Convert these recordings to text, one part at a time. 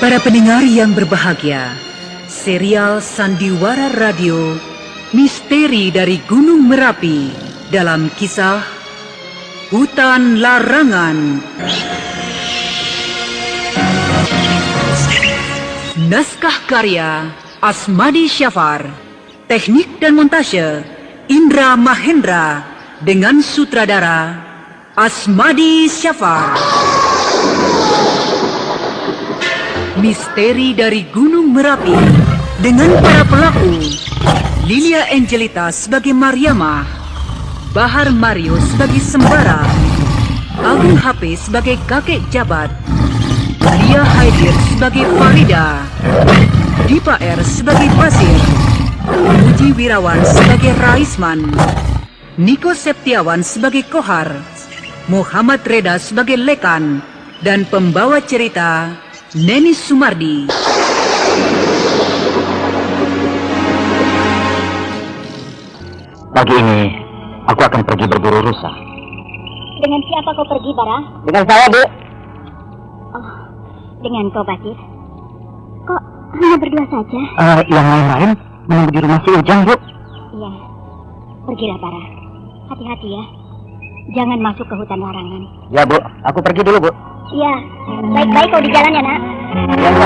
Para pendengar yang berbahagia, serial Sandiwara Radio Misteri dari Gunung Merapi dalam kisah Hutan Larangan. Naskah karya Asmadi Syafar, teknik dan montase Indra Mahendra dengan sutradara Asmadi Syafar. Misteri dari Gunung Merapi dengan para pelaku: Lilia Angelita sebagai Mariamah, Bahar Mario sebagai Sembara, Agung HP sebagai kakek jabat, Lia Haidir sebagai Farida, Dipa R sebagai Pasir, Muji Wirawan sebagai Raisman, Niko Septiawan sebagai Kohar, Muhammad Reda sebagai Lekan, dan pembawa cerita Neni Sumardi. Pagi ini aku akan pergi berburu rusa. Dengan siapa kau pergi, Bara? Dengan saya, Bu. Oh, dengan kau, Basir. Kok hanya berdua saja? Yang lain-lain menunggu di rumah si Ujang, Bu. Iya. Pergilah, Bara. Hati-hati ya. Jangan masuk ke hutan larangan. Ya, Bu. Aku pergi dulu, Bu. Iya. Baik-baik kau di jalan ya, Nak. Ya, Bu.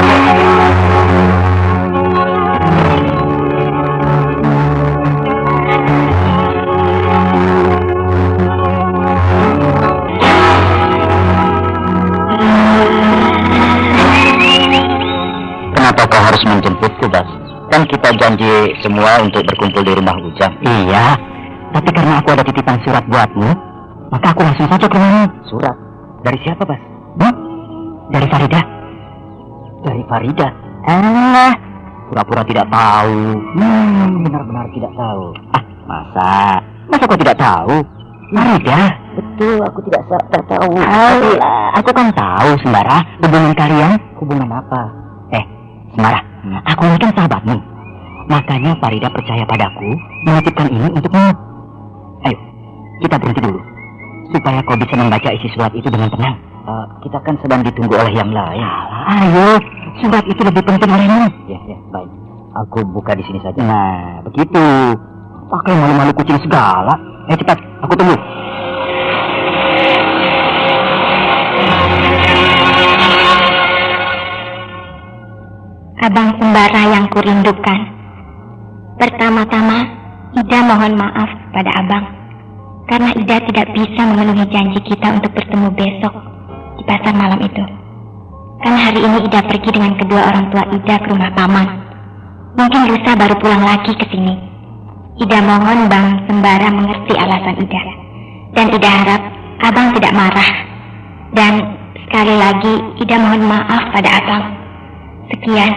Kenapa kau harus menjemputku, Bas? Kan kita janji semua untuk berkumpul di rumah Ujang. Iya, tapi karena aku ada titipan surat buatmu, maka aku langsung saja ke rumahmu. Surat? Dari siapa, Bas? Dari Farida. Dari Farida? Pura-pura tidak tahu. Benar-benar tidak tahu. Masa kau tidak tahu? Farida? Betul, aku tidak tahu. Aku kan tahu, Sembara, hubungan kalian. Hubungan apa? Sembara, aku ini kan sahabatmu. Makanya Farida percaya padaku menitipkan ini untukmu. Ayo, kita berhenti dulu, supaya kau bisa membaca isi surat itu dengan tenang. Kita kan sedang ditunggu oleh yang lain. Ayo, surat itu lebih penting olehmu. Ya, baik. Aku buka di sini saja. Nah, begitu. Pakai malu-malu kucing segala. Cepat, aku tunggu. Abang Sembara yang kurindukan. Pertama-tama, Ida mohon maaf pada Abang. Karena Ida tidak bisa memenuhi janji kita untuk bertemu besok di pasar malam itu. Karena hari ini Ida pergi dengan kedua orang tua Ida ke rumah paman. Mungkin lusa baru pulang lagi ke sini. Ida mohon Bang Sembara mengerti alasan Ida. Dan Ida harap Abang tidak marah. Dan sekali lagi Ida mohon maaf pada Abang. Sekian,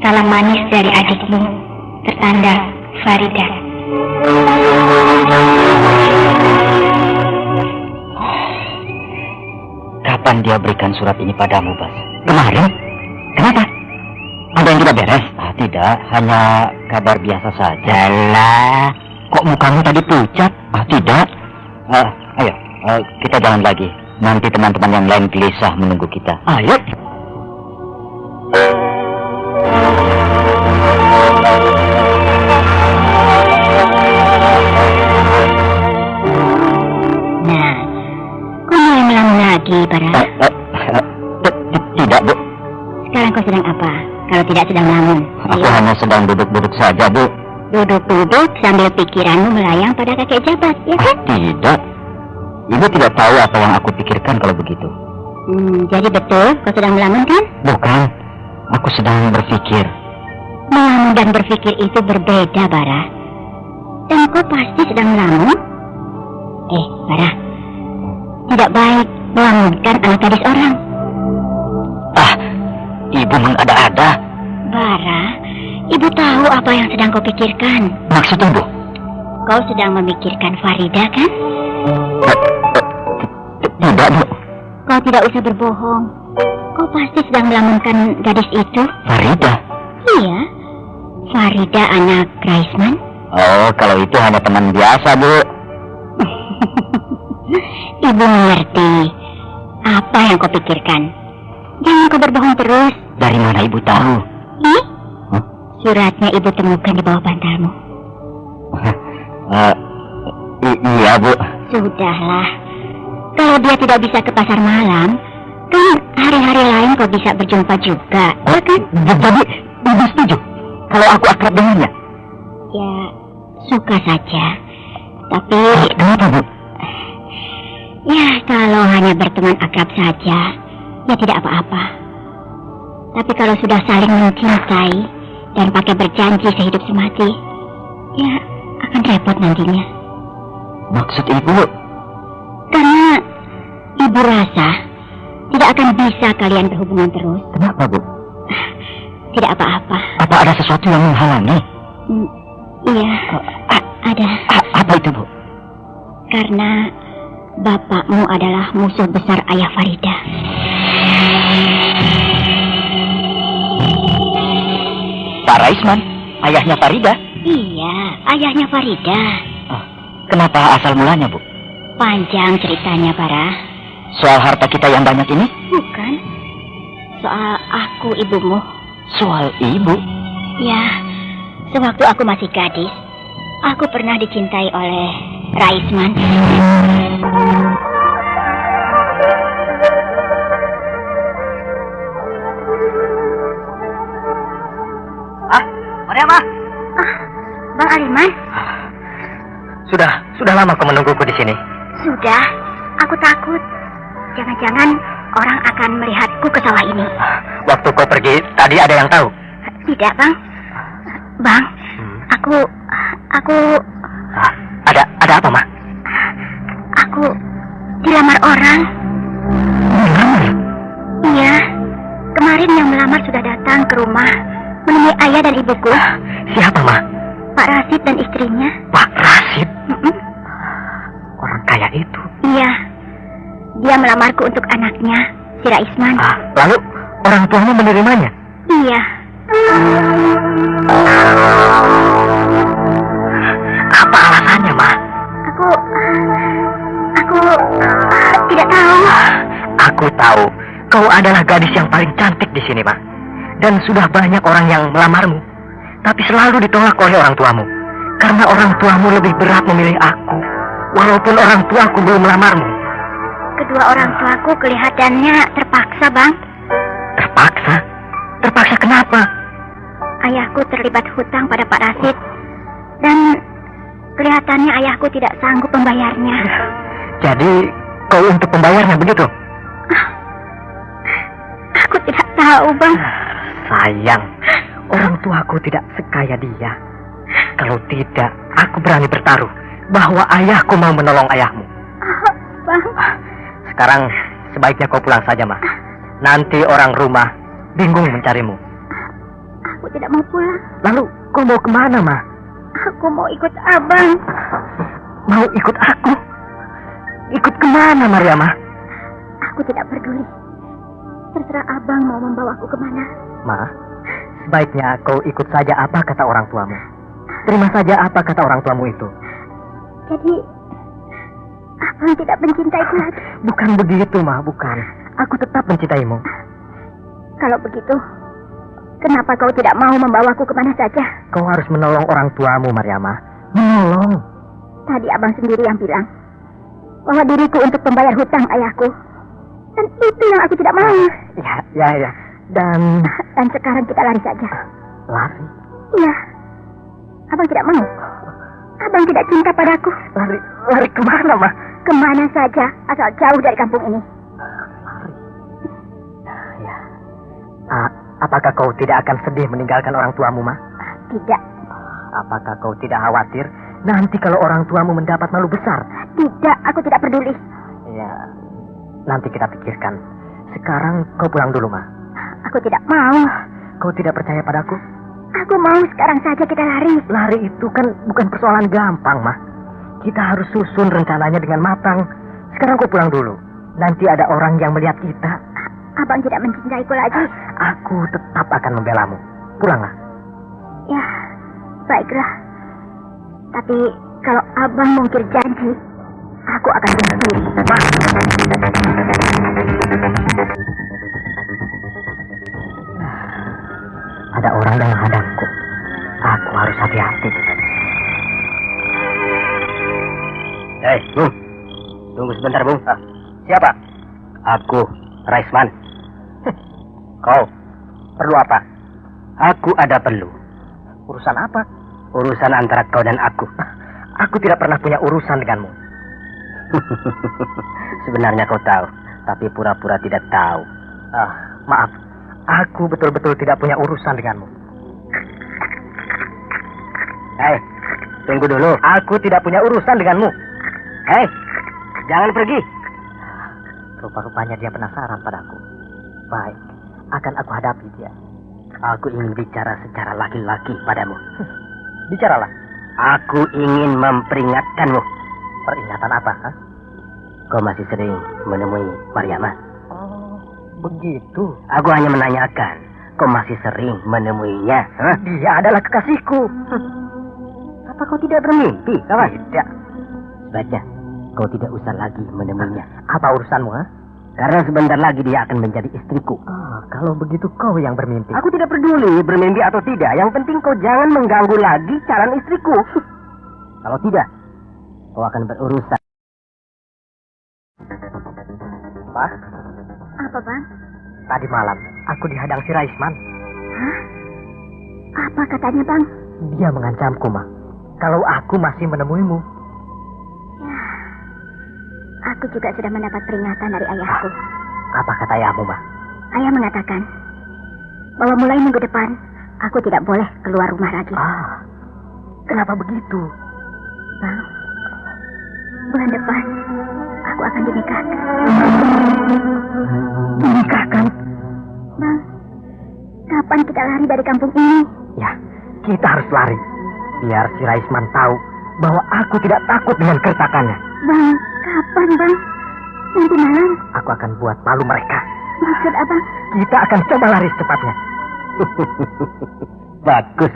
salam manis dari adikmu, tertanda Farida. Kapan dia berikan surat ini padamu, Bas? Kemarin? Kenapa? Ada yang tidak beres? Tidak, hanya kabar biasa saja. Alah, kok mukamu tadi pucat? Tidak. Ayo, kita jalan lagi. Nanti teman-teman yang lain gelisah menunggu kita. Ayo. Nah, kau mulai melamun lagi, Bara? Tidak, Bu. Sekarang kau sedang apa? Kalau tidak sedang melamun. Aku hanya sedang duduk-duduk saja, Bu. Duduk-duduk sambil pikiranmu melayang pada kakek jabat, ya kan? Tidak. Ibu tidak tahu apa yang aku pikirkan kalau begitu. Jadi betul kau sedang melamun, kan? Bukan. Aku sedang berpikir. Melamun dan berpikir itu berbeda, Bara. Dan kau pasti sedang melamun. Bara, tidak baik melamunkan anak gadis orang. Ibu mengada-ada. Bara, ibu tahu apa yang sedang kau pikirkan. Maksudnya, Bu? Kau sedang memikirkan Farida, kan? Tidak, Bu. Kau tidak usah berbohong. Kau pasti sedang melamunkan gadis itu. Farida? Iya, Farida anak Raisman. Oh, kalau itu hanya teman biasa, Bu. Ibu mengerti apa yang kau pikirkan. Jangan kau berbohong terus. Dari mana ibu tahu? Suratnya ibu temukan di bawah bantalmu. Iya, Bu. Sudahlah. Kalau dia tidak bisa ke pasar malam, kan hari-hari lain kau bisa berjumpa juga, ya kan? Jadi, ibu setuju kalau aku akrab dengannya? Ya, suka saja. Tapi... Kenapa, Bu? Ya, kalau hanya berteman akrab saja, ya tidak apa-apa. Tapi kalau sudah saling mencintai dan pakai berjanji sehidup semati, ya akan repot nantinya. Maksud ibu? Karena ibu rasa tidak akan bisa kalian berhubungan terus. Kenapa, Bu? Tidak apa-apa. Apa ada sesuatu yang menghalangi? Iya, ada. Apa itu, Bu? Karena bapakmu adalah musuh besar ayah Farida. Pak Raisman, ayahnya Farida? Iya, ayahnya Farida. Kenapa asal mulanya, Bu? Panjang ceritanya, Bara. Soal harta kita yang banyak ini? Bukan. Soal aku ibumu. Soal ibu? Ya, sewaktu aku masih gadis, aku pernah dicintai oleh Raisman. Mariama! Bang Aliman? Sudah lama kau menungguku di sini. Sudah, aku takut. Jangan-jangan orang akan melihatku ke sawah ini. Waktu kau pergi, tadi ada yang tahu? Tidak, Bang. Bang, aku... Ada apa, Ma? Aku dilamar orang. Melamar? Iya, kemarin yang melamar sudah datang ke rumah menemui ayah dan ibuku. Siapa, Ma? Pak Rasid dan istrinya. Pak Rasid? Orang kaya itu? Iya, dia melamarku untuk anaknya, si Raisman. Lalu orang tuamu menerimanya? Iya. Apa alasannya, Ma? Aku tidak tahu. Aku tahu. Kau adalah gadis yang paling cantik di sini, Ma. Dan sudah banyak orang yang melamarmu. Tapi selalu ditolak oleh orang tuamu. Karena orang tuamu lebih berat memilih aku. Walaupun orang tuaku belum melamarmu. Kedua orang tuaku kelihatannya terpaksa, Bang. Terpaksa? Terpaksa kenapa? Ayahku terlibat hutang pada Pak Rasid. Dan kelihatannya ayahku tidak sanggup membayarnya. Jadi kau untuk pembayarnya begitu? Aku tidak tahu, Bang. Sayang, orang tuaku tidak sekaya dia. Kalau tidak, aku berani bertaruh bahwa ayahku mau menolong ayahmu. Bang. Sekarang sebaiknya kau pulang saja, Ma. Nanti orang rumah bingung mencarimu. Aku tidak mau pulang. Lalu kau mau kemana, Ma? Aku mau ikut Abang. Mau ikut aku? Ikut kemana, Mariama? Aku tidak peduli. Terserah Abang mau membawaku kemana. Ma, sebaiknya kau ikut saja apa kata orang tuamu. Terima saja apa kata orang tuamu itu. Jadi, Abang tidak mencintaiku lagi? Bukan begitu, Ma, bukan. Aku tetap mencintaimu. Kalau begitu, kenapa kau tidak mau membawaku kemana saja? Kau harus menolong orang tuamu, Mariama. Menolong. Tadi Abang sendiri yang bilang bahwa diriku untuk membayar hutang ayahku. Dan itu yang aku tidak mau. Ya. Dan sekarang kita lari saja. Lari? Iya. Abang tidak mau. Abang tidak cinta padaku. Lari kemana, Ma? Kemana saja, asal jauh dari kampung ini. Lari. Ya. Apakah kau tidak akan sedih meninggalkan orang tuamu, Ma? Tidak. Apakah kau tidak khawatir nanti kalau orang tuamu mendapat malu besar? Tidak, aku tidak peduli. Ya, nanti kita pikirkan. Sekarang kau pulang dulu, Ma. Aku tidak mau. Kau tidak percaya padaku? Aku mau sekarang saja kita lari. Lari itu kan bukan persoalan gampang, Ma. Kita harus susun rencananya dengan matang. Sekarang kau pulang dulu. Nanti ada orang yang melihat kita. Abang tidak mencintaiku lagi. Aku tetap akan membelamu. Pulanglah. Ya, baiklah. Tapi kalau Abang mungkir janji, aku akan bunuh diri. Ma. Tunggu sebentar, Bung. Siapa? Aku, Raisman. Kau perlu apa? Aku ada perlu. Urusan apa? Urusan antara kau dan aku. Aku tidak pernah punya urusan denganmu. Sebenarnya kau tahu, tapi pura-pura tidak tahu. Maaf, aku betul-betul tidak punya urusan denganmu. Hei, tunggu dulu. Aku tidak punya urusan denganmu. Hei, jangan pergi. Rupa-rupanya dia penasaran padaku. Baik, akan aku hadapi dia. Aku ingin bicara secara laki-laki padamu. Bicaralah. Aku ingin memperingatkanmu. Peringatan apa? Ha? Kau masih sering menemui Mariama? Oh, begitu. Aku hanya menanyakan. Kau masih sering menemuinya? Ha? Dia adalah kekasihku. Apa kau tidak bermimpi, kawan? Tidak. Sebaiknya kau tidak usah lagi menemuinya. Apa urusanmu, ha? Karena sebentar lagi dia akan menjadi istriku. Kalau begitu kau yang bermimpi. Aku tidak peduli bermimpi atau tidak. Yang penting kau jangan mengganggu lagi calon istriku. Kalau tidak, kau akan berurusan. Apa? Apa, Bang? Tadi malam, aku dihadang si Raisman. Hah? Apa katanya, Bang? Dia mengancamku, Ma. Kalau aku masih menemuimu. Ya, aku juga sudah mendapat peringatan dari ayahku. Apa kata ayahmu, Ma? Ayah mengatakan bahwa mulai minggu depan aku tidak boleh keluar rumah lagi. Kenapa begitu? Bang, bulan depan aku akan dinikahkan. Dinikahkan? Bang, kapan kita lari dari kampung ini? Ya, kita harus lari. Biar si Raisman tahu bahwa aku tidak takut dengan kertakannya. Bang, kapan, Bang? Nanti malam? Aku akan buat malu mereka. Maksud Abang? Kita akan coba lari secepatnya. Bagus.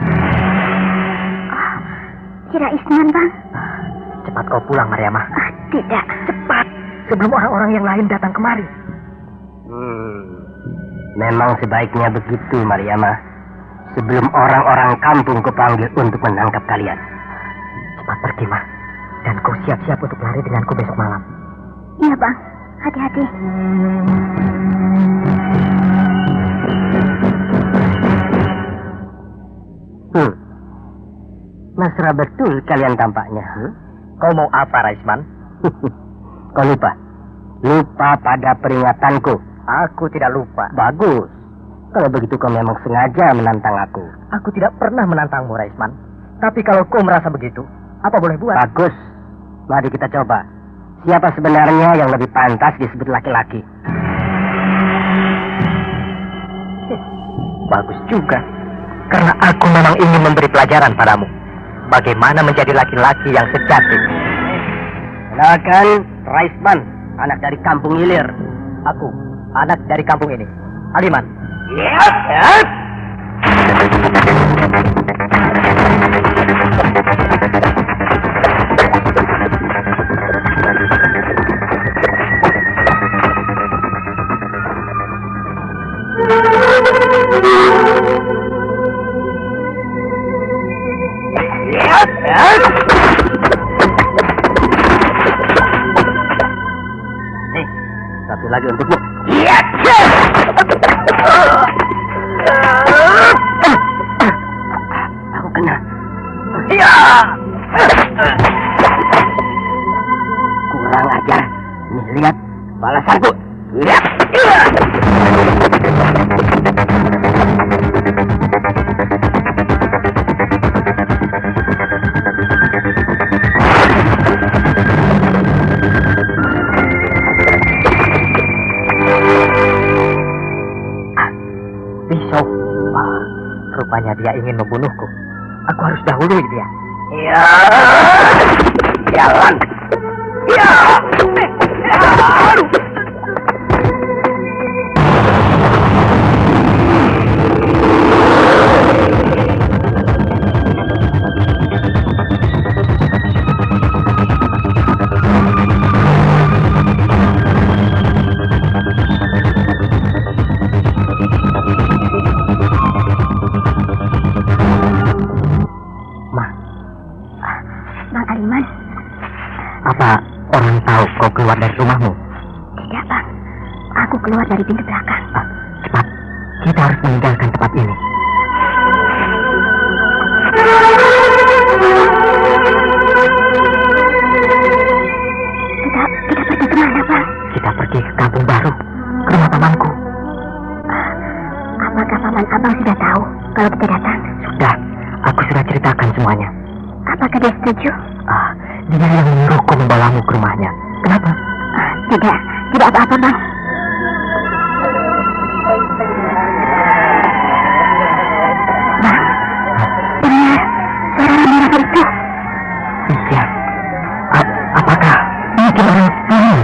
Si Raisman, Bang. Cepat kau pulang, Mariama. Tidak. Cepat, sebelum orang-orang yang lain datang kemari. Memang sebaiknya begitu, Mariama. Sebelum orang-orang kampung kupanggil untuk menangkap kalian. Cepat pergi, Ma. Dan kau siap-siap untuk lari denganku besok malam. Iya, Bang. Hati-hati. Mesra betul kalian tampaknya. Kau mau apa, Raisman? Kau lupa? Lupa pada peringatanku. Aku tidak lupa. Bagus. Kalau begitu kau memang sengaja menantang aku. Aku tidak pernah menantangmu, Raisman. Tapi kalau kau merasa begitu, apa boleh buat? Bagus. Mari kita coba. Siapa sebenarnya yang lebih pantas disebut laki-laki? Bagus juga. Karena aku memang ingin memberi pelajaran padamu. Bagaimana menjadi laki-laki yang sejati. Kenalkan, Raisman, anak dari kampung Ilir. Aku, anak dari kampung ini. Aliman. Nih, satu lagi untukmu. Aku kena. Kurang ajar. Nih, lihat balasanku. Lihat. Pisau. Rupanya dia ingin membunuhku. Aku harus dahului dia. Ya, jalan. Ya. Bang Aliman, kau keluar dari rumahmu? Tidak, Bang. Aku keluar dari pintu belakang. Cepat, kita harus meninggalkan tempat ini. Kita pergi kemana, Bang? Kita pergi ke kampung baru, ke rumah pamanku. Apakah paman abang sudah tahu kalau kita datang? Sudah, aku sudah ceritakan semuanya. Apakah dia setuju? Dia yang menyuruhku membawamu ke rumahnya. Kenapa? Tidak apa-apa, Bang. Bang, dengar suara rame-rame itu. Iya. Apakah mungkin orang ini?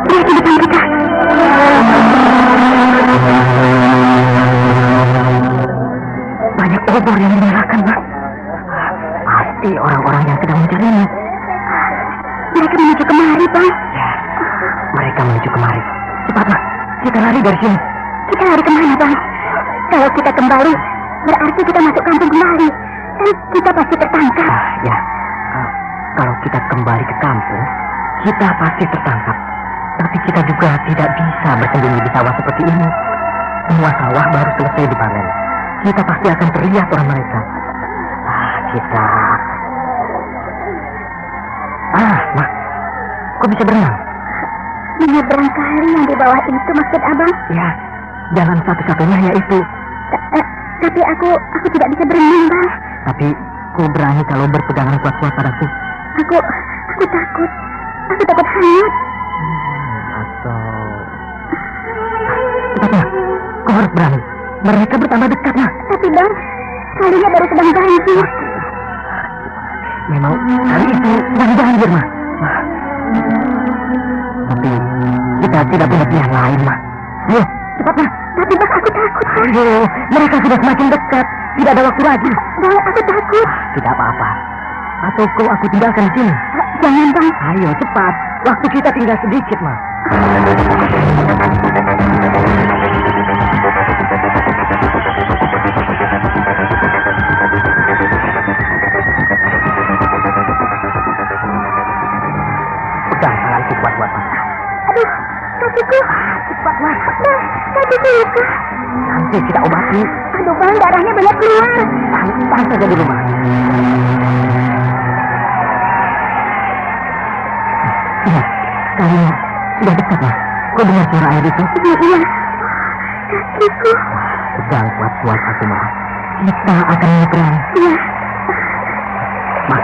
Dia di depan kita. Banyak obor yang dinyalakan, Bang. Pasti orang-orang yang sedang mencarimu. Mereka menuju kemari, Bang. Ya, mereka menuju kemari. Cepatlah, kita lari dari sini. Kita lari kemana, Bang? Kalau kita kembali, berarti kita masuk kampung kembali. Dan kita pasti tertangkap. Ya, kalau kita kembali ke kampung, kita pasti tertangkap. Tapi kita juga tidak bisa bersembunyi di sawah seperti ini. Semua sawah baru selesai dipanen. Kita pasti akan terlihat orang mereka. Mak, kok bisa berenang? Menyeberang kali yang di bawah itu maksud abang? Ya, jalan satu-satunya yaitu. Tapi aku tidak bisa berenang, Bang. Tapi kau berani kalau berpegangan kuat-kuat padaku? Aku takut. Aku takut hanyut. Atau... Cepatnya, kau harus berani. Mereka bertambah dekat, Mak. Tapi, Bang, kalinya baru sedang banjir. Memang kali itu sedang banjir, Mak. Tapi kita tidak punya pilihan lain, Mak. Ayo, cepat, Mak. Tapi, Bang, aku takut. Ayo, mereka sudah semakin dekat. Tidak ada waktu lagi. Bang, aku takut. Tidak apa-apa. Atau kau aku tinggalkan di sini? Jangan, Bang. Ayo, cepat. Waktu kita tinggal sedikit, Mak. Pegang tanganku kuat-kuat, Mak. Aduh, kakiku. Cepat, Mak. Bang, kakiku luka. Nanti kita obati. Aduh, Bang, darahnya banyak keluar. Tahan saja dulu, Mak. Iya, kalinya sudah dekat, Mak. Kau dengar suara air itu? Iya. Kakiku. Pegang kuat-kuat aku, Mak. Kita akan menyeberang. Iya. Mak,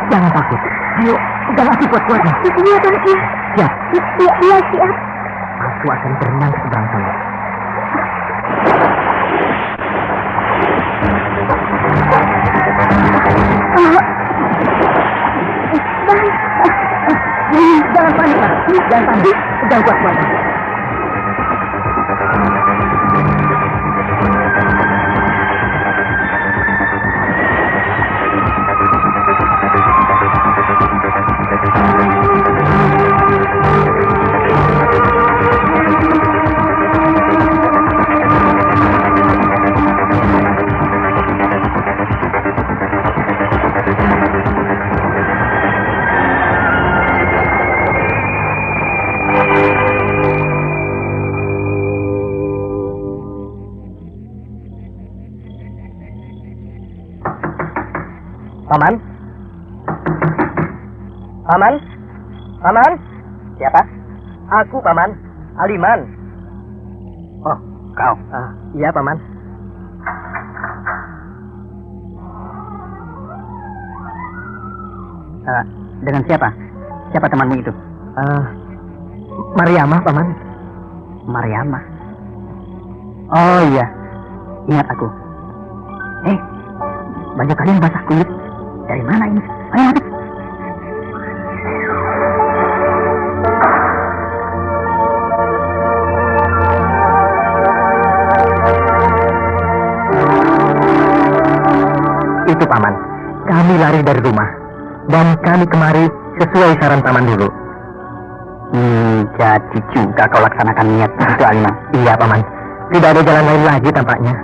jangan takut. Ayo, pegang aku kuat-kuat, Mak. Iya, Bang. Iya. Siap. Iya, siap. Aku akan berenang ke seberang sana. Jangan panik, Mak. Jangan panik. Pegang kuat-kuat. Paman? Paman? Paman? Siapa? Aku, Paman. Aliman. Oh, kau? Iya, Paman. Dengan siapa? Siapa temanmu itu? Mariamah, Paman. Mariamah? Oh iya, ingat aku. Baju kalian basah kulit. Dari mana ini? Ayo, Habib. Itu, Paman. Kami lari dari rumah. Dan kami kemari sesuai saran Paman dulu. Jadi juga kau laksanakan niat itu, Alina. Iya, Paman. Tidak ada jalan lain lagi tampaknya.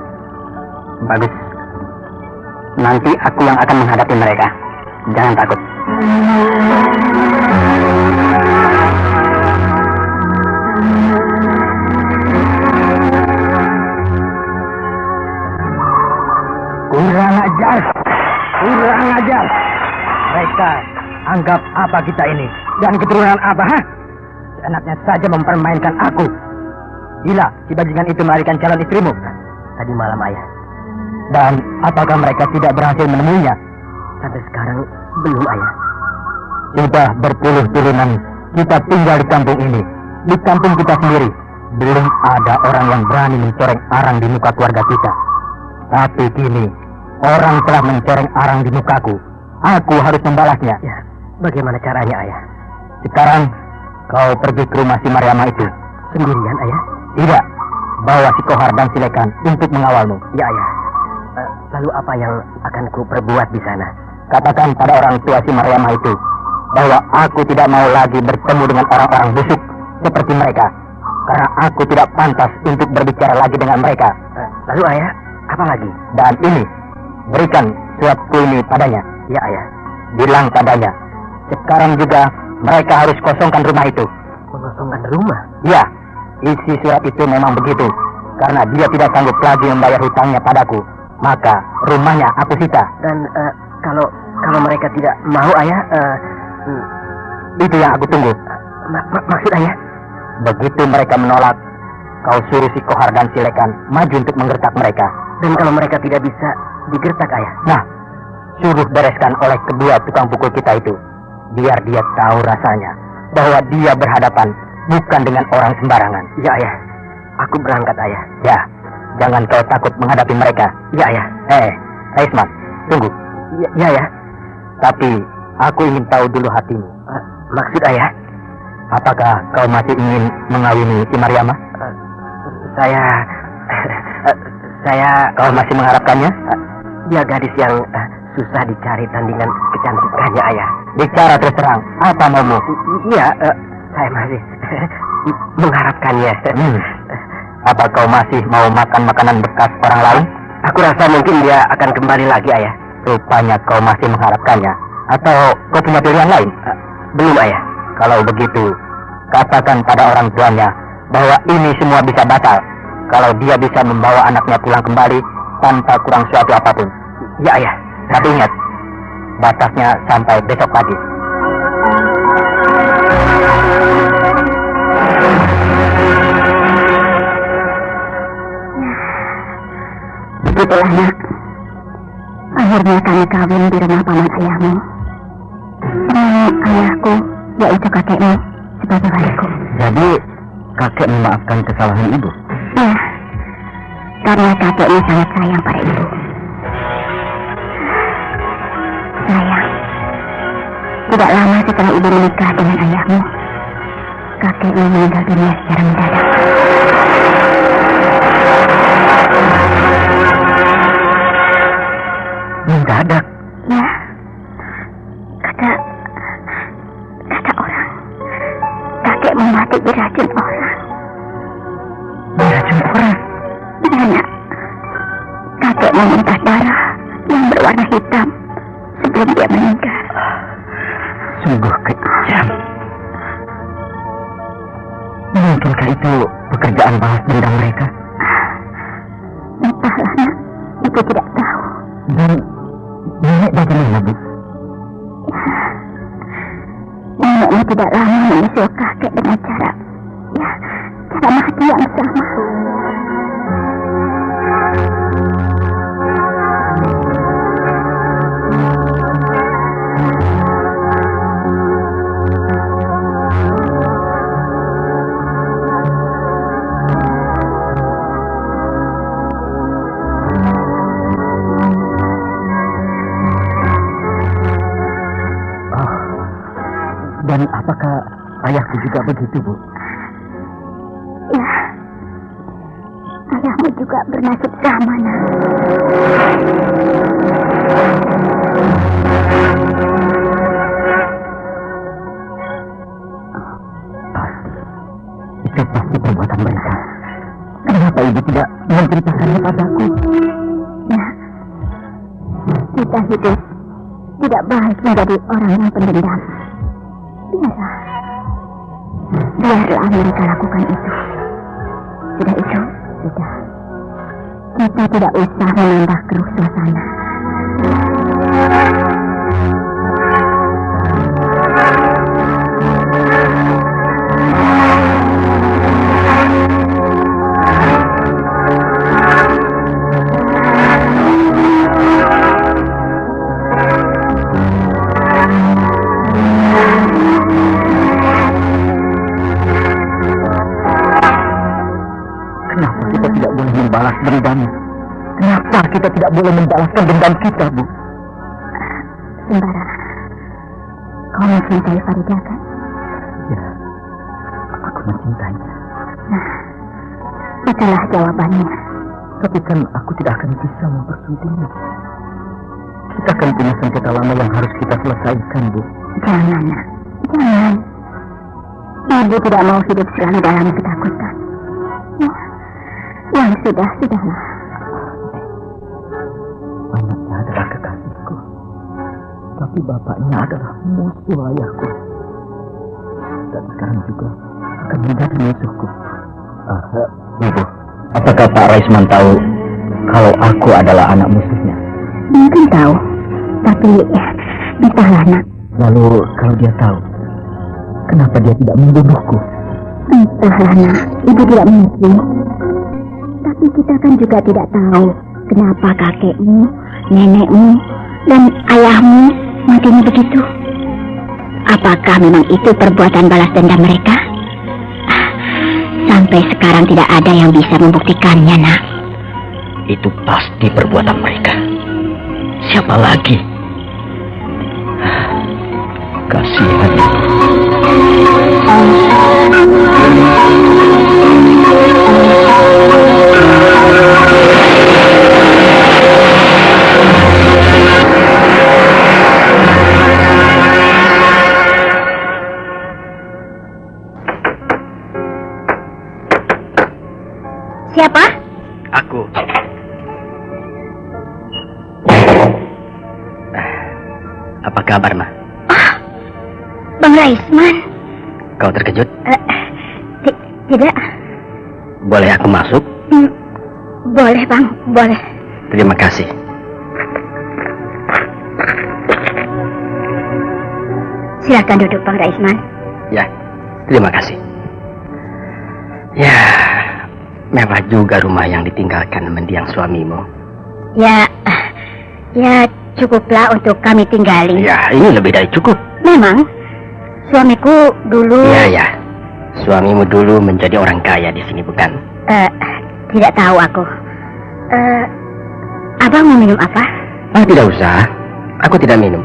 Bagus. Nanti aku yang akan menghadapi mereka. Jangan takut. Kurang ajar! Kurang ajar! Mereka anggap apa kita ini? Dan keturunan apa, ha? Seenaknya saja mempermainkan aku. Gila, si bajingan itu melarikan calon istrimu. Tadi malam, ayah. Dan apakah mereka tidak berhasil menemuinya? Sampai sekarang belum, ayah. Sudah berpuluh-puluhan kita tinggal di kampung ini. Di kampung kita sendiri. Belum ada orang yang berani mencoreng arang di muka keluarga kita. Tapi kini, orang telah mencoreng arang di mukaku. Aku harus membalasnya. Ya, bagaimana caranya, ayah? Sekarang, kau pergi ke rumah si Mariama itu. Sendirian, ayah? Tidak. Bawa si Kohar dan si Lekan untuk mengawalmu. Ya, ayah. Lalu apa yang akan ku perbuat di sana? Katakan pada orang tua si Mariama itu bahwa aku tidak mau lagi bertemu dengan orang-orang busuk seperti mereka. Karena aku tidak pantas untuk berbicara lagi dengan mereka. Lalu, ayah, apa lagi? Dan ini, berikan suratku ini padanya. Ya, ayah. Bilang padanya, sekarang juga mereka harus kosongkan rumah itu. Mengosongkan rumah? Ya, isi surat itu memang begitu. Karena dia tidak sanggup lagi membayar hutangnya padaku. Maka rumahnya aku sita. Dan kalau mereka tidak mau, ayah, itu yang aku tunggu. Maksud ayah? Begitu mereka menolak, kau suruh si Kohar dan si Lekan maju untuk menggertak mereka. Dan kalau mereka tidak bisa digertak, ayah? Nah, suruh bereskan oleh kedua tukang pukul kita itu. Biar dia tahu rasanya bahwa dia berhadapan bukan dengan orang sembarangan. Ya, ayah. Aku berangkat, ayah. Ya, jangan kau takut menghadapi mereka. Ya, ayah. Isman, tunggu. Ya, ya. Tapi aku ingin tahu dulu hatimu. Maksud ayah? Apakah kau masih ingin mengawini si Mariama? Saya... Kau masih mengharapkannya? Dia gadis yang susah dicari tandingan kecantikannya, ayah. Bicara terus terang, apa maumu? Iya, saya masih mengharapkannya. Apa kau masih mau makan makanan bekas orang lain? Aku rasa mungkin dia akan kembali lagi, ayah. Rupanya kau masih mengharapkannya. Atau kau punya pilihan lain? Belum, ayah. Kalau begitu, katakan pada orang tuanya bahwa ini semua bisa batal. Kalau dia bisa membawa anaknya pulang kembali tanpa kurang suatu apapun. Ya, ayah. Tapi ingat, batasnya sampai besok pagi. Begitulah, nak. Akhirnya kami kawin di rumah paman ayahmu. Ayahku, yaitu kakekmu, sebagai waliku. Jadi, kakek memaafkan kesalahan ibu? Ya, karena kakekmu sangat sayang pada ibu. Sayang, tidak lama setelah ibu menikah dengan ayahmu, kakekmu meninggal dunia secara mendadak. Mendadak? Ya, kata orang, kakekmu mati diracun orang. Diracun orang? Iya, nak. Kakek memuntah darah yang berwarna hitam sebelum dia meninggal. Sungguh kejam. Mungkinkah itu pekerjaan balas dendam mereka? Entahlah, nak. Ibu tidak tahu. Dan nenek bagaimana, Bu? Nenekmu tidak lama menyusul kakek dengan cara mati yang sama. Dan apakah ayahku juga begitu, Bu? Ya, ayahmu juga bernasib sama, nak. Itu pasti perbuatan mereka. Kenapa ibu tidak menceritakannya padaku? Ya, kita hidup di tidak baik menjadi orang yang pendendam. Biarlah mereka lakukan itu. Sudah itu, sudah. Kita tidak usah menambah keruh suasana. Kenapa kita tidak boleh membalas dendamnya? Kenapa kita tidak boleh membalaskan dendam kita, Bu? Sembara, kau mencintai Farida kan? Ya, aku mencintainya. Nah, itulah jawabannya. Tapi kan aku tidak akan bisa mempersuntingnya. Kita kan punya sengketa lama yang harus kita selesaikan, Bu. Jangan, nak. Jangan. Ibu tidak mau hidup selalu dalam ketakutan. Yang sudahlah. Anaknya adalah kekasihku, tapi bapaknya adalah musuh ayahku. Dan sekarang juga akan menjadi musuhku. Ibu, apakah Pak Raisman tahu kalau aku adalah anak musuhnya? Mungkin tahu, tapi entahlah, nak. Lalu kalau dia tahu, kenapa dia tidak membunuhku? Entahlah, nak. Ibu tidak mengerti. Tapi kita kan juga tidak tahu kenapa kakekmu, nenekmu, dan ayahmu matinya begitu. Apakah memang itu perbuatan balas dendam mereka? Sampai sekarang tidak ada yang bisa membuktikannya, nak. Itu pasti perbuatan mereka. Siapa lagi? Kasihan. Siapa? Aku. Apa kabar, Ma? Bang Raisman. Kau terkejut? Tidak. Boleh aku masuk? Boleh, Bang. Boleh. Terima kasih. Silakan duduk, Bang Raisman. Ya, terima kasih. Ya, mewah juga rumah yang ditinggalkan mendiang suamimu. Ya, cukuplah untuk kami tinggali. Ya, ini lebih dari cukup. Memang, suamiku dulu... Ya. Suamimu dulu menjadi orang kaya di sini, bukan? Tidak tahu aku. Abang mau minum apa? Tidak usah. Aku tidak minum.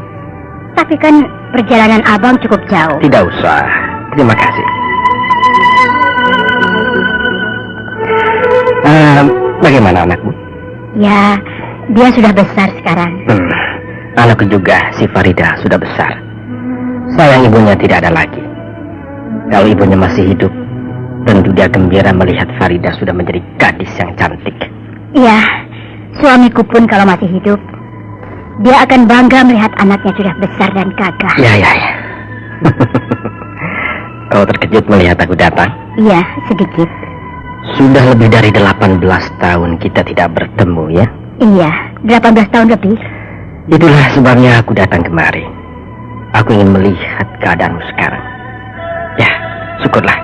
Tapi kan perjalanan abang cukup jauh. Tidak usah. Terima kasih. Bagaimana anakmu? Ya, dia sudah besar sekarang. Anakku juga, si Farida, sudah besar. Sayang ibunya tidak ada lagi. Kalau ibunya masih hidup, tentu dia gembira melihat Farida sudah menjadi gadis yang cantik. Iya, suamiku pun kalau masih hidup, dia akan bangga melihat anaknya sudah besar dan gagah. Ya. Kau terkejut melihat aku datang? Iya, sedikit. Sudah lebih dari 18 tahun kita tidak bertemu, ya? Iya, 18 tahun lebih. Itulah sebabnya aku datang kemari. Aku ingin melihat keadaanmu sekarang. Ya, syukurlah.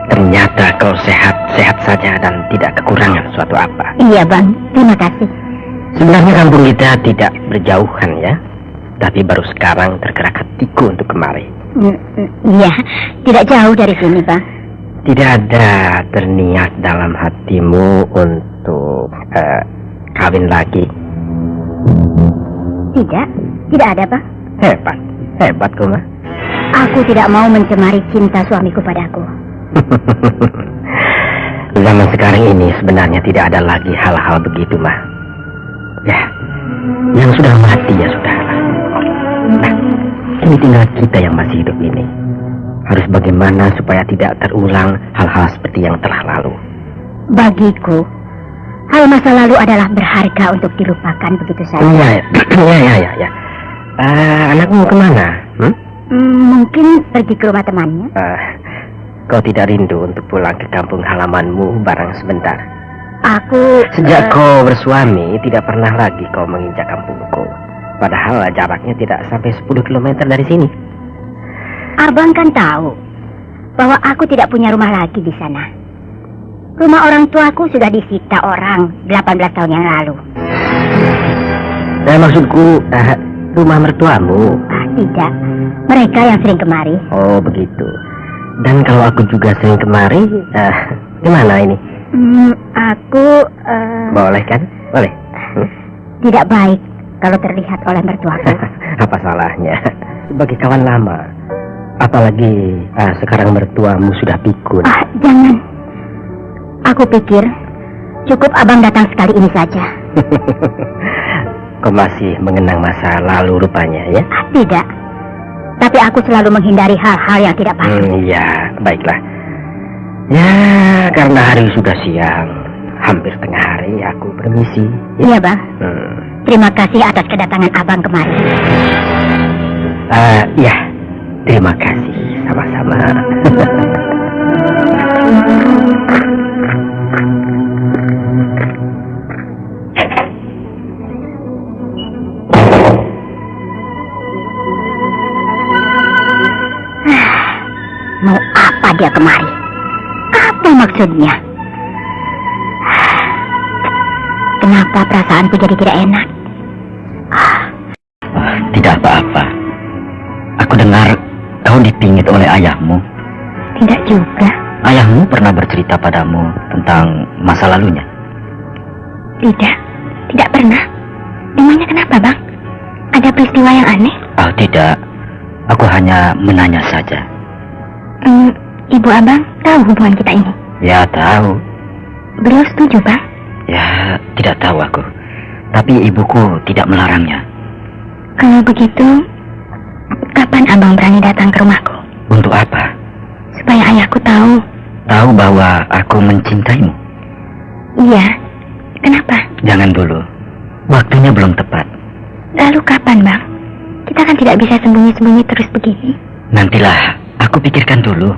Ternyata kau sehat-sehat saja dan tidak kekurangan suatu apa. Iya, Bang. Terima kasih. Sebenarnya kampung kita tidak berjauhan, ya. Tapi baru sekarang tergerak hatiku untuk kemari. Iya, tidak jauh dari sini, Bang. Tidak ada terniat dalam hatimu untuk kawin lagi? Tidak ada, Bang. Hebat kau, mah. Aku tidak mau mencemari cinta suamiku padaku. Zaman sekarang ini sebenarnya tidak ada lagi hal-hal begitu, mah. Ya, yang sudah mati ya sudah. Nah, ini tinggal kita yang masih hidup ini. Harus bagaimana supaya tidak terulang hal-hal seperti yang telah lalu. Bagiku, hal masa lalu adalah berharga untuk dilupakan begitu saja. Ya. Anakmu kemana? Mungkin pergi ke rumah temannya. Kau tidak rindu untuk pulang ke kampung halamanmu barang sebentar? Sejak kau bersuami, tidak pernah lagi kau menginjak kampungku. Padahal jaraknya tidak sampai 10 km dari sini. Abang kan tahu bahwa aku tidak punya rumah lagi di sana. Rumah orang tuaku sudah disita orang 18 tahun yang lalu. Maksudku, rumah mertuamu? Tidak, mereka yang sering kemari. Oh, begitu. Dan kalau aku juga sering kemari, gimana ini? Boleh kan? Boleh. Tidak baik kalau terlihat oleh mertuaku. Apa salahnya? Sebagai kawan lama. Apalagi sekarang mertuamu sudah pikun. Jangan. Aku pikir cukup abang datang sekali ini saja. Kau masih mengenang masa lalu rupanya, ya? Tidak. Tapi aku selalu menghindari hal-hal yang tidak patut. Ya, baiklah. Ya, karena hari sudah siang, hampir tengah hari, aku permisi. Iya, Bang. Terima kasih atas kedatangan abang kemari. Ya, terima kasih. Sama-sama. Mau apa dia kemari? Apa maksudnya? Kenapa perasaanku jadi tidak enak? Tidak apa-apa. Aku dengar kau dipingit oleh ayahmu. Tidak juga. Ayahmu pernah bercerita padamu tentang masa lalunya? Tidak, tidak pernah. Emangnya kenapa, Bang? Ada peristiwa yang aneh? Oh, tidak. Aku hanya menanya saja. Ibu abang tahu hubungan kita ini? Ya, tahu. Beliau setuju, Bang? Ya, tidak tahu aku. Tapi ibuku tidak melarangnya. Kalau begitu, kapan abang berani datang ke rumahku? Untuk apa? Supaya ayahku tahu. Tahu bahwa aku mencintaimu? Iya. Kenapa? Jangan dulu. Waktunya belum tepat. Lalu kapan, Bang? Kita kan tidak bisa sembunyi-sembunyi terus begini. Nantilah, aku pikirkan dulu.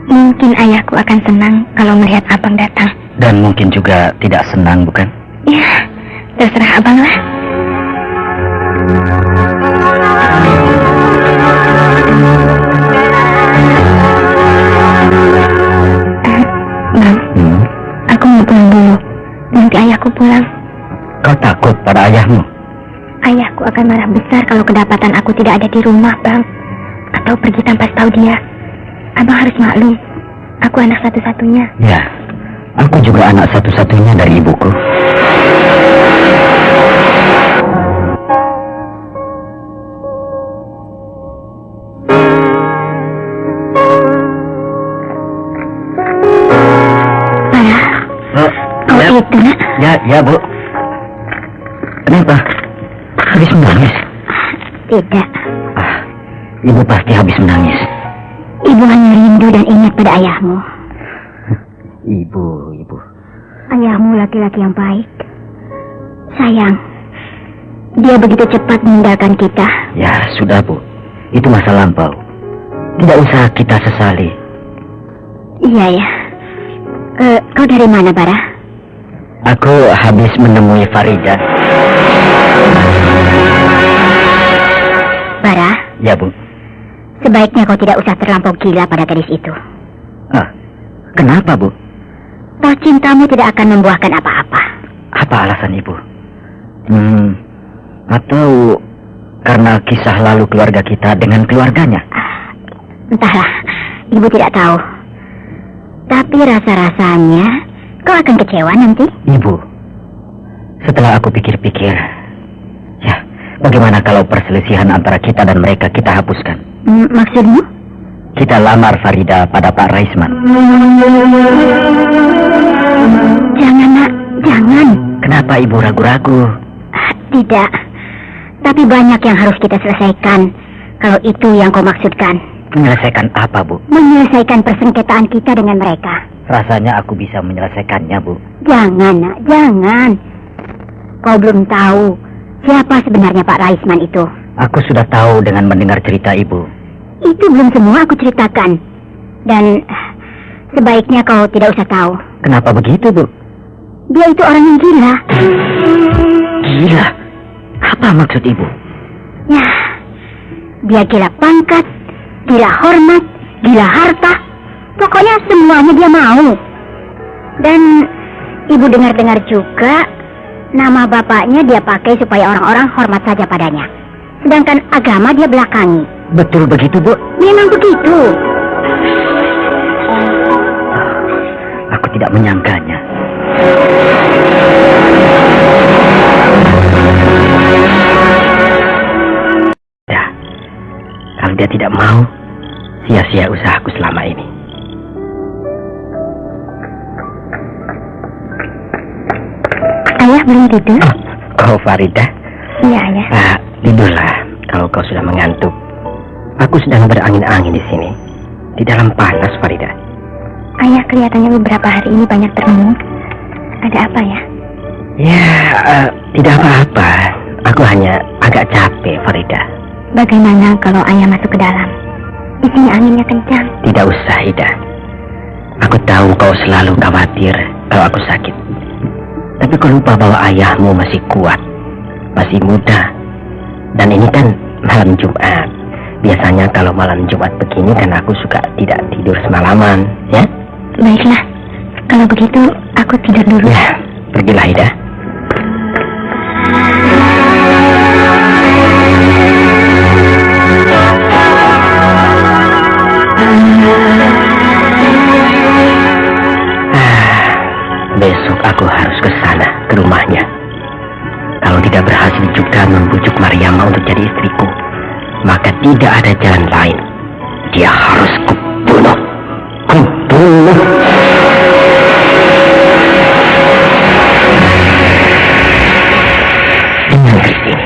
Mungkin ayahku akan senang kalau melihat abang datang. Dan mungkin juga tidak senang, bukan? Ya, terserah abang lah. Bang, aku mau pulang dulu. Nanti ayahku pulang. Kau takut pada ayahmu? Ayahku akan marah besar kalau kedapatan aku tidak ada di rumah, Bang. Atau pergi tanpa tahu dia. Abang harus maklum, aku anak satu-satunya. Ya, aku juga anak satu-satunya dari ibuku. Itu, Nak? Ya, Bu. Kenapa? Habis menangis? Tidak. Ibu pasti habis menangis. Ibu hanya rindu dan ingat pada ayahmu. Ibu. Ayahmu laki-laki yang baik. Sayang, dia begitu cepat meninggalkan kita. Ya, sudah, Bu. Itu masa lampau. Tidak usah kita sesali. Iya, ya. Kau dari mana, Bara? Aku habis menemui Farida. Bara? Ya, Bu. Sebaiknya kau tidak usah terlampau gila pada gadis itu. Kenapa, Bu? Toh cintamu tidak akan membuahkan apa-apa. Apa alasan Ibu? Atau karena kisah lalu keluarga kita dengan keluarganya? Entahlah, Ibu tidak tahu. Tapi rasa-rasanya kau akan kecewa nanti. Ibu, setelah aku pikir-pikir, ya, bagaimana kalau perselisihan antara kita dan mereka kita hapuskan? Maksudmu? Kita lamar Farida pada Pak Raisman. Jangan, Nak, jangan. Kenapa Ibu ragu-ragu? Tidak, tapi banyak yang harus kita selesaikan. Kalau itu yang kau maksudkan. Menyelesaikan apa, Bu? Menyelesaikan persengketaan kita dengan mereka. Rasanya aku bisa menyelesaikannya, Bu. Jangan, Nak, jangan. Kau belum tahu Siapa sebenarnya Pak Raisman itu? Aku sudah tahu dengan mendengar cerita ibu. Itu belum semua aku ceritakan. Dan sebaiknya kau tidak usah tahu. Kenapa begitu, Bu? Dia itu orang yang gila. Gila? Apa maksud ibu? Ya, dia gila pangkat, gila hormat, gila harta. Pokoknya semuanya dia mau. Dan ibu dengar-dengar juga nama bapaknya dia pakai supaya orang-orang hormat saja padanya. Sedangkan agama dia belakangi. Betul begitu, Bu? Memang begitu. Aku tidak menyangkanya. Ya, kalau dia tidak mau, sia-sia usahaku selama ini. Ayah belum tidur? Oh, Farida. Iya, Ayah. Tidurlah kalau kau sudah mengantuk. Aku sedang berangin-angin di sini. Di dalam panas, Farida. Ayah kelihatannya beberapa hari ini banyak terenung. Ada apa ya? Ya, tidak apa-apa. Aku hanya agak capek, Farida. Bagaimana kalau ayah masuk ke dalam? Di sini anginnya kencang. Tidak usah, Ida. Aku tahu kau selalu khawatir kalau aku sakit. Tapi kau lupa bahwa ayahmu masih kuat, masih muda. Dan ini kan malam Jumat. Biasanya kalau malam Jumat begini kan aku suka tidak tidur semalaman, ya? Baiklah, kalau begitu aku tidur dulu. Ya, pergilah, Ida. Besok aku harus ke sana, ke rumahnya. Kalau tidak berhasil juga membujuk Mariama untuk jadi istriku, maka tidak ada jalan lain. Dia harus kubunuh. Kubunuh. Dengan keris ini,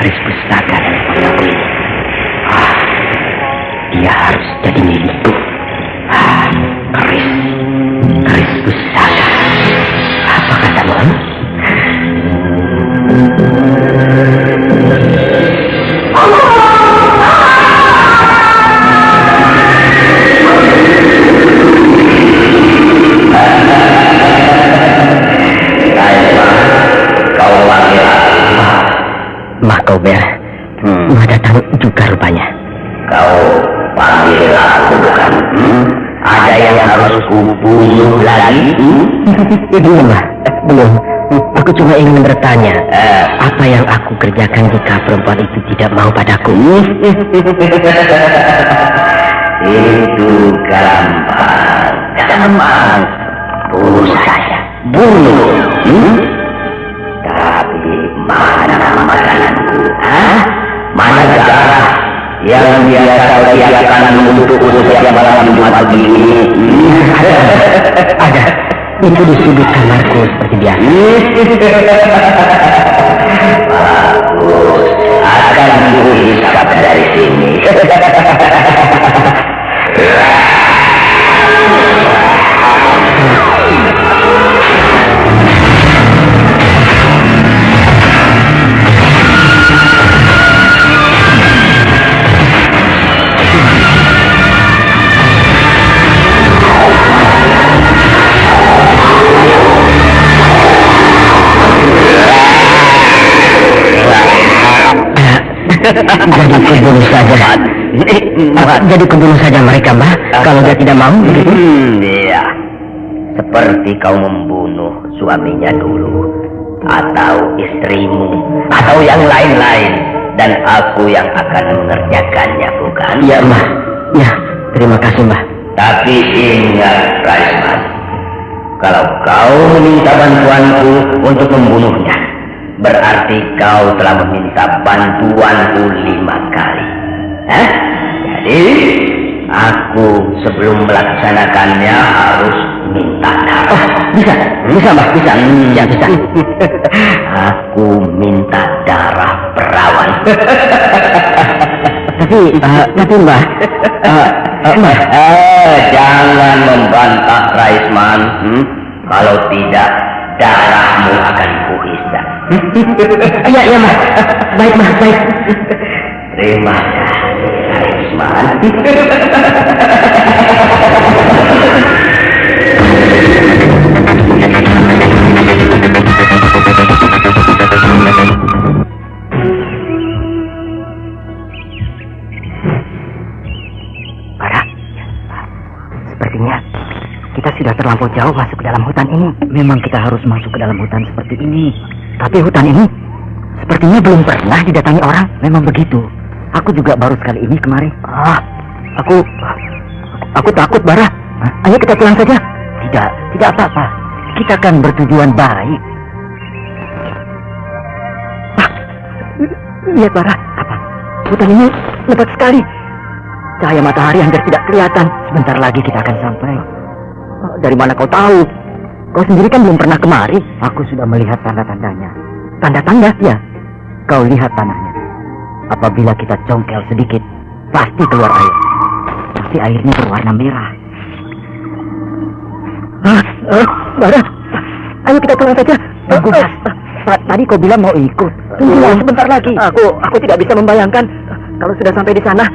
keris pustaka dari pangku ini. Dia harus jadi milikku. Keris pustaka. Apa katamu? Kau Ber, mau datang juga rupanya. Kau panggil aku bukan? Ada yang harus kubunuh lagi? Belum, belum. Aku cuma ingin bertanya, apa yang aku kerjakan jika perempuan itu tidak mau padaku? Itu gampang. Bunuh saja. Bunuh. Tapi mana makananku? Mana darah yang biasa siapkan untukku setiap malam Jumat begini? Ada. Itu di sudut kamarku seperti biasa. Bagus. Akan kuhisap dari sini. Jadi kubunuh saja. Jadi kubunuh saja mereka, Mbah. Kalau dia tidak mau, begitu? Iya. Seperti kau membunuh suaminya dulu, atau istrimu, atau yang lain-lain, dan aku yang akan mengerjakannya, bukan? Iya, Mbah. Ya, terima kasih, Mbah. Tapi ingat, Raisman, kalau kau meminta bantuanku untuk membunuhnya, berarti kau telah meminta bantuanku 5 kali. Jadi, aku sebelum melaksanakannya harus minta darah. Oh, bisa, Mbah, bisa. Ya, bisa. Aku minta darah perawan. Tapi Mbah, Mbah, jangan membantah, Raisman. Kalau tidak, darahmu akan kuhisap. Iya, Mas. Baik, Mas, baik. Terima kasih, Raisman. Bara, sepertinya kita sudah terlampau jauh masuk ke dalam hutan ini. Memang kita harus masuk ke dalam hutan seperti ini. Tapi hutan ini sepertinya belum pernah didatangi orang. Memang begitu. Aku juga baru sekali ini kemari. Aku takut, Bara. Ayo kita pulang saja. Tidak apa-apa. Kita kan bertujuan baik. Lihat, Bara. Apa? Hutan ini lebat sekali. Cahaya matahari hampir tidak kelihatan. Sebentar lagi kita akan sampai. Dari mana kau tahu? Kau sendiri kan belum pernah kemari. Aku sudah melihat tanda-tandanya. Tanda-tanda? Ya. Kau lihat tanahnya. Apabila kita congkel sedikit, pasti keluar air. Tapi airnya berwarna merah. Bara, ayo kita pulang saja. Tunggu, Mas. Tadi kau bilang mau ikut. Tunggu sebentar lagi. Aku tidak bisa membayangkan kalau sudah sampai di sana.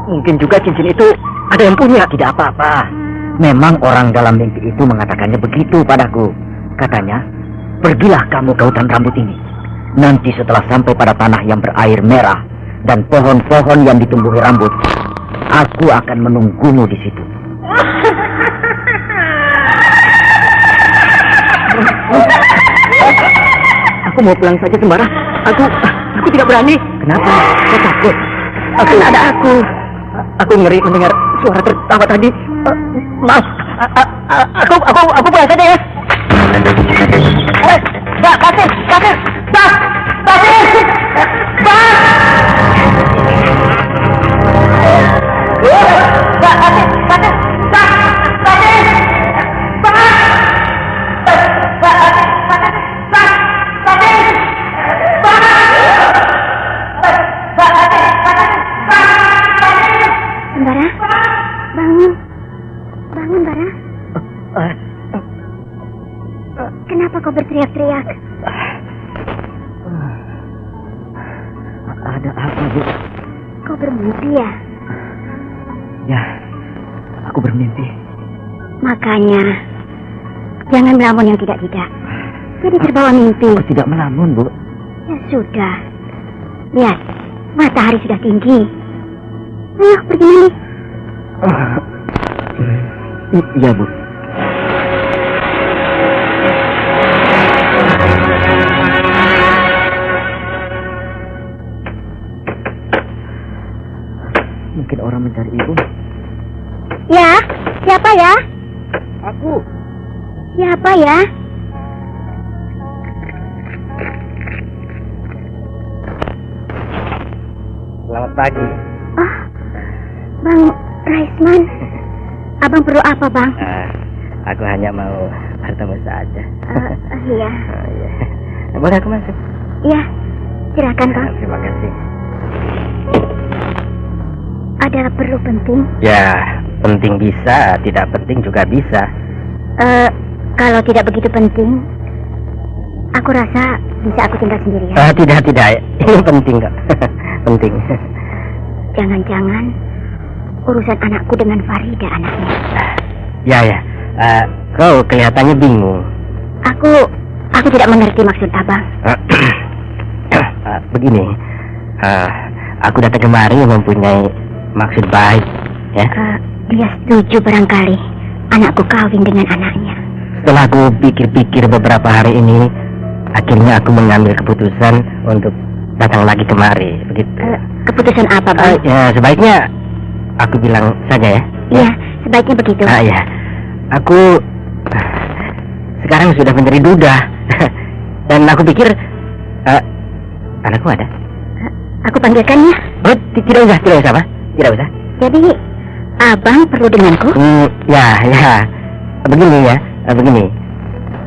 Mungkin juga cincin itu ada yang punya. Tidak apa-apa. Memang orang dalam mimpi itu mengatakannya begitu padaku. Katanya, pergilah kamu ke hutan rambut ini. Nanti setelah sampai pada tanah yang berair merah dan pohon-pohon yang ditumbuhi rambut, aku akan menunggumu di situ. Aku mau pulang saja, Sembara. Aku tidak berani. Kenapa? Kau takut? Karena ada aku. Aku ngeri mendengar suara tertawa tadi. Maaf. Aku pulang saja ya. Pak, Kasir. Sembara, bangun, Bara. Kenapa kau berteriak-teriak? Ada apa, Bu? Kau bermimpi ya? Ya, aku bermimpi. Makanya, jangan melamun yang tidak-tidak. Jadi terbawa mimpi. Aku tidak melamun, Bu. Ya sudah. Lihat, matahari sudah tinggi. Ayo, pergi nanti. Iya, Bu. Mungkin orang mencari ibu. Ya, siapa ya? Aku. Siapa ya? Selamat pagi. Oh, Bang Raisman. Abang perlu apa, Bang? Aku hanya mau bertemu saja. Iya. Boleh aku masuk? Iya, silakan, Bang. Terima kasih. Ada perlu penting? Ya, penting bisa, tidak penting juga bisa. Kalau tidak begitu penting, aku rasa bisa aku tinggal sendirian. Tidak. Ini penting kok. Penting. Jangan-jangan urusan anakku dengan Farida anaknya. Ya. Kau kelihatannya bingung. Aku tidak mengerti maksud abang. Begini, aku datang kemari mempunyai maksud baik, ya. Dia setuju barangkali anakku kawin dengan anaknya. Setelah aku pikir-pikir beberapa hari ini, akhirnya aku mengambil keputusan untuk datang lagi kemari, begitu. Keputusan apa, Bang? Ya, sebaiknya aku bilang saja ya. Iya, sebaiknya begitu. Ya, aku sekarang sudah menjadi duda. Dan aku pikir anakku ada. Aku panggilkannya. Oh, tidak usah, Pak. Tidak usah. Jadi, abang perlu denganku? Ya. Begini.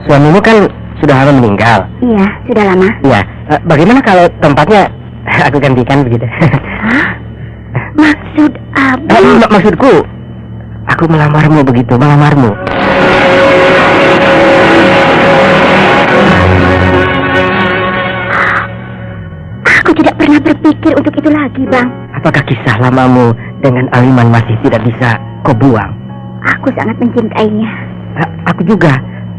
Suamimu kan sudah lama meninggal. Iya, sudah lama. Iya. Bagaimana kalau tempatnya aku gantikan begitu? Hah? Maksud abang? Maksudku, aku melamarmu begitu, melamarmu. berpikir untuk itu lagi, Bang. Apakah kisah lamamu dengan Aliman masih tidak bisa kau buang? Aku sangat mencintainya. Aku juga.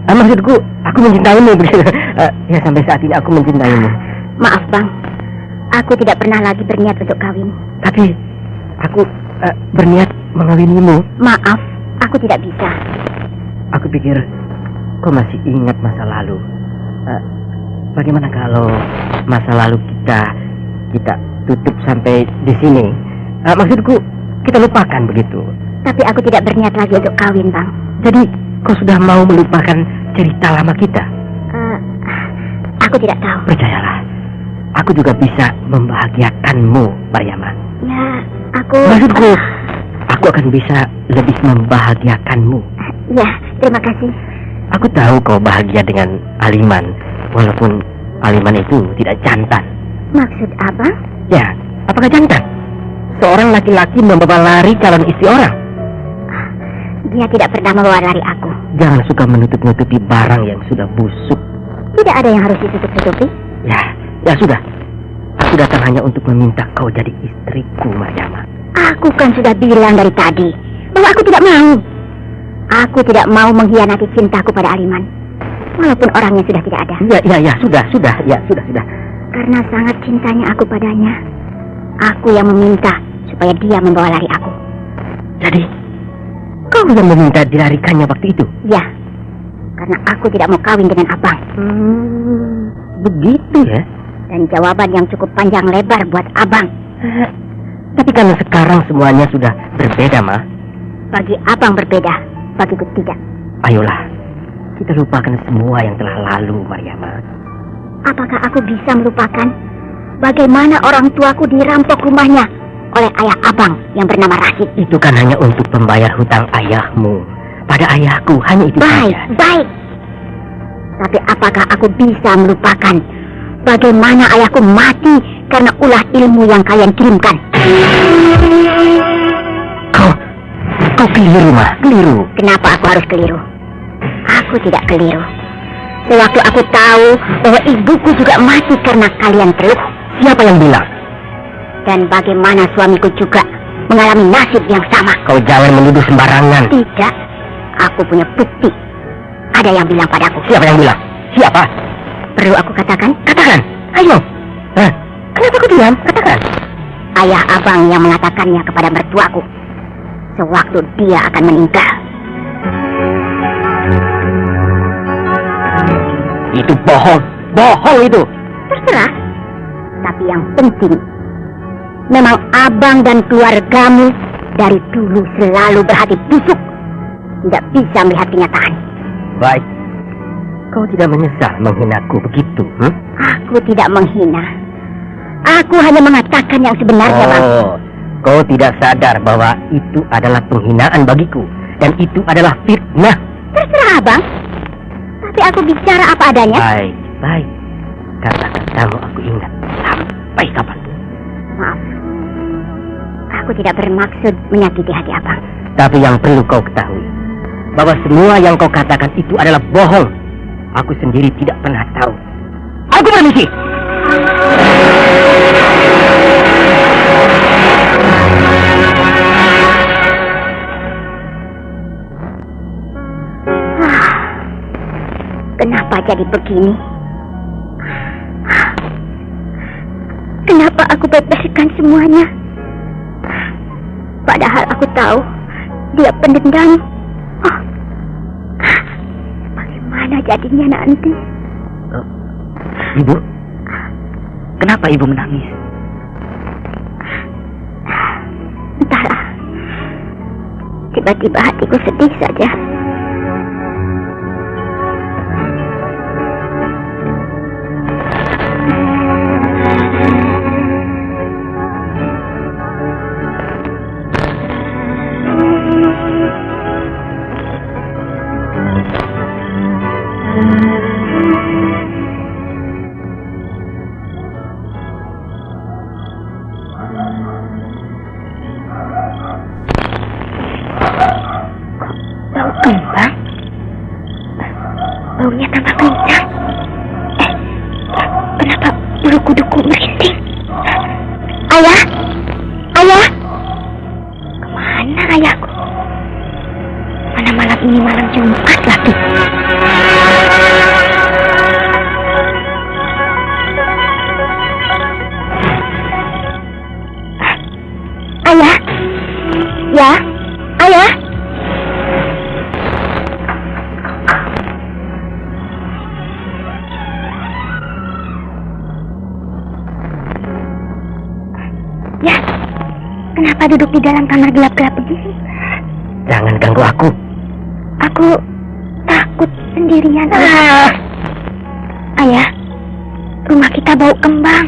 Maksudku, aku mencintaimu. Ya, sampai saat ini aku mencintaimu. Maaf, Bang. Aku tidak pernah lagi berniat untuk kawin. Tapi aku berniat mengawinimu. Maaf, aku tidak bisa. Aku pikir kau masih ingat masa lalu. Bagaimana kalau masa lalu kita tutup sampai di sini? Maksudku, kita lupakan begitu. Tapi aku tidak berniat lagi untuk kawin, Bang. Jadi, kau sudah mau melupakan cerita lama kita? Aku tidak tahu. Percayalah, aku juga bisa membahagiakanmu, Maryama. Ya, aku... Maksudku, aku akan bisa lebih membahagiakanmu. Ya, terima kasih. Aku tahu kau bahagia dengan Aliman, walaupun Aliman itu tidak jantan. Maksud Abang? Ya, apakah jantan? Seorang laki-laki membawa lari calon istri orang. Dia tidak pernah membawa lari aku. Jangan suka menutup-nutupi barang yang sudah busuk. Tidak ada yang harus ditutup-tutupi. Ya sudah. Aku datang hanya untuk meminta kau jadi istriku, Maryama. Aku kan sudah bilang dari tadi bahwa aku tidak mau. Aku tidak mau mengkhianati cintaku pada Aliman, walaupun orangnya sudah tidak ada. Ya, sudah. Karena sangat cintanya aku padanya, aku yang meminta supaya dia membawa lari aku. Jadi, kau yang meminta dilarikannya waktu itu? Ya, karena aku tidak mau kawin dengan Abang. Begitu ya? Dan jawaban yang cukup panjang lebar buat Abang. Tapi karena sekarang semuanya sudah berbeda, Ma. Bagi Abang berbeda, bagiku tidak. Ayolah, kita lupakan semua yang telah lalu, Maryama. Apakah aku bisa melupakan bagaimana orang tuaku dirampok rumahnya oleh ayah Abang yang bernama Rashid? Itu kan hanya untuk membayar hutang ayahmu pada ayahku, hanya itu saja. Baik. Tapi apakah aku bisa melupakan bagaimana ayahku mati karena ulah ilmu yang kalian kirimkan? Kau keliru, Ma. Keliru. Kenapa aku harus keliru? Aku tidak keliru. Sewaktu aku tahu bahwa ibuku juga mati karena kalian peluk. Siapa yang bilang? Dan bagaimana suamiku juga mengalami nasib yang sama. Kau jangan menuduh sembarangan. Tidak. Aku punya bukti. Ada yang bilang padaku. Siapa yang bilang? Siapa? Perlu aku katakan? Katakan. Ayo. Kenapa kau diam? Katakan. Ayah Abang yang mengatakannya kepada mertuaku sewaktu dia akan meninggal. Itu bohong. Bohong itu. Terserah. Tapi yang penting, memang Abang dan keluargamu dari dulu selalu berhati busuk. Tidak bisa melihat kenyataan. Baik. Kau tidak menyesal menghinaku begitu? Aku tidak menghina. Aku hanya mengatakan yang sebenarnya, Bang. Kau tidak sadar bahwa itu adalah penghinaan bagiku. Dan itu adalah fitnah. Terserah, Abang. Tapi aku bicara apa adanya. Baik. Kata-katamu aku ingat sampai kapanpun. Maaf. Aku tidak bermaksud menyakiti hati Abang. Tapi yang perlu kau ketahui, bahwa semua yang kau katakan itu adalah bohong. Aku sendiri tidak pernah tahu. Aku permisi. Kenapa jadi begini? Kenapa aku bebaskan semuanya? Padahal aku tahu dia pendendam. Bagaimana jadinya nanti? Ibu, kenapa ibu menangis? Entahlah. Tiba-tiba hatiku sedih saja. Bau kembang? Baunya tambah kencang. Kenapa bulu kuduku merinding? ayahku. Mana malam ini malam Jumat lagi. Ayah? Ya? Ayah? Ya, kenapa duduk di dalam kamar gelap-gelap begini? Jangan ganggu aku. Aku takut sendirian. Ayah, rumah kita bau kembang.